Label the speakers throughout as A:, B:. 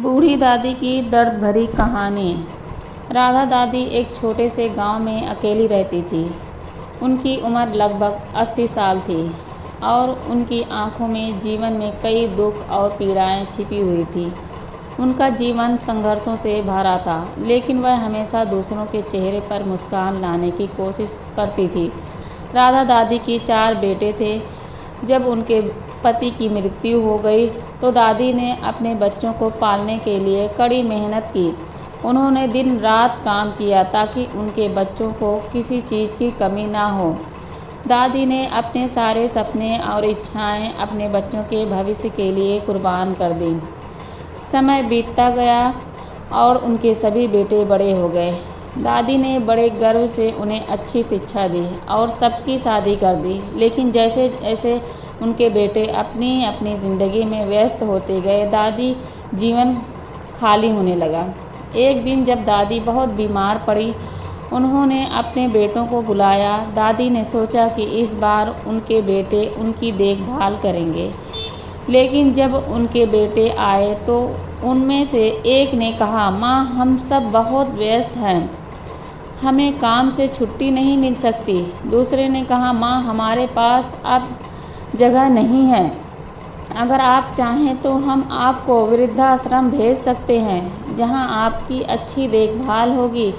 A: बूढ़ी दादी की दर्द भरी कहानी। राधा दादी एक छोटे से गांव में अकेली रहती थी। उनकी उम्र लगभग 80 साल थी और उनकी आंखों में जीवन में कई दुख और पीड़ाएं छिपी हुई थी। उनका जीवन संघर्षों से भरा था, लेकिन वह हमेशा दूसरों के चेहरे पर मुस्कान लाने की कोशिश करती थी। राधा दादी की 4 बेटे थे। जब उनके पति की मृत्यु हो गई तो दादी ने अपने बच्चों को पालने के लिए कड़ी मेहनत की। उन्होंने दिन रात काम किया ताकि उनके बच्चों को किसी चीज़ की कमी ना हो। दादी ने अपने सारे सपने और इच्छाएं अपने बच्चों के भविष्य के लिए कुर्बान कर दी। समय बीतता गया और उनके सभी बेटे बड़े हो गए। दादी ने बड़े गर्व से उन्हें अच्छी शिक्षा दी और सबकी शादी कर दी, लेकिन जैसे जैसे उनके बेटे अपनी अपनी ज़िंदगी में व्यस्त होते गए, दादी जीवन खाली होने लगा। एक दिन जब दादी बहुत बीमार पड़ी, उन्होंने अपने बेटों को बुलाया। दादी ने सोचा कि इस बार उनके बेटे उनकी देखभाल करेंगे, लेकिन जब उनके बेटे आए तो उनमें से एक ने कहा, माँ, हम सब बहुत व्यस्त हैं, हमें काम से छुट्टी नहीं मिल सकती। दूसरे ने कहा, माँ, हमारे पास अब जगह नहीं है, अगर आप चाहें तो हम आपको वृद्धाश्रम भेज सकते हैं, जहां आपकी अच्छी देखभाल होगी।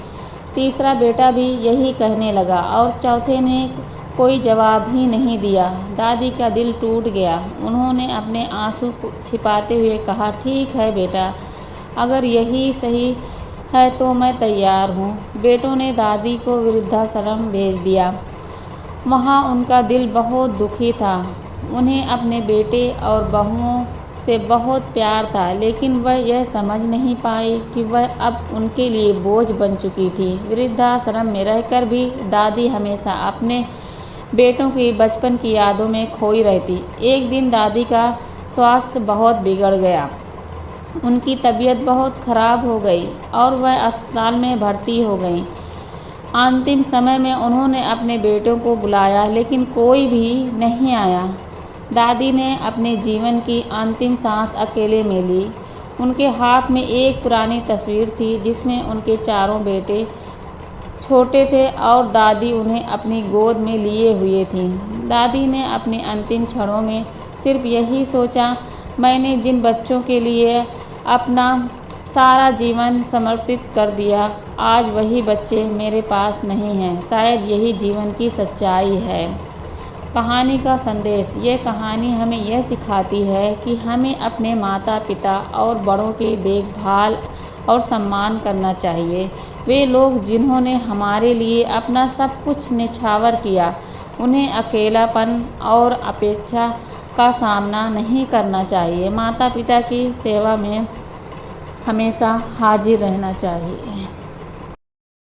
A: तीसरा बेटा भी यही कहने लगा और चौथे ने कोई जवाब ही नहीं दिया। दादी का दिल टूट गया। उन्होंने अपने आंसू छिपाते हुए कहा, ठीक है बेटा, अगर यही सही है तो मैं तैयार हूँ। बेटों ने दादी को वृद्धाश्रम भेज दिया। वहाँ उनका दिल बहुत दुखी था। उन्हें अपने बेटे और बहुओं से बहुत प्यार था, लेकिन वह यह समझ नहीं पाई कि वह अब उनके लिए बोझ बन चुकी थी। वृद्धाश्रम में रहकर भी दादी हमेशा अपने बेटों की बचपन की यादों में खोई रहती। एक दिन दादी का स्वास्थ्य बहुत बिगड़ गया। उनकी तबीयत बहुत खराब हो गई और वह अस्पताल में भर्ती हो गई। अंतिम समय में उन्होंने अपने बेटों को बुलाया, लेकिन कोई भी नहीं आया। दादी ने अपने जीवन की अंतिम सांस अकेले में ली। उनके हाथ में एक पुरानी तस्वीर थी जिसमें उनके चारों बेटे छोटे थे और दादी उन्हें अपनी गोद में लिए हुए थीं। दादी ने अपने अंतिम क्षणों में सिर्फ यही सोचा, मैंने जिन बच्चों के लिए अपना सारा जीवन समर्पित कर दिया, आज वही बच्चे मेरे पास नहीं हैं। शायद यही जीवन की सच्चाई है। कहानी का संदेश। ये कहानी हमें यह सिखाती है कि हमें अपने माता पिता और बड़ों की देखभाल और सम्मान करना चाहिए। वे लोग जिन्होंने हमारे लिए अपना सब कुछ न्यौछावर किया, उन्हें अकेलापन और अपेक्षा का सामना नहीं करना चाहिए। माता पिता की सेवा में हमेशा हाजिर रहना चाहिए।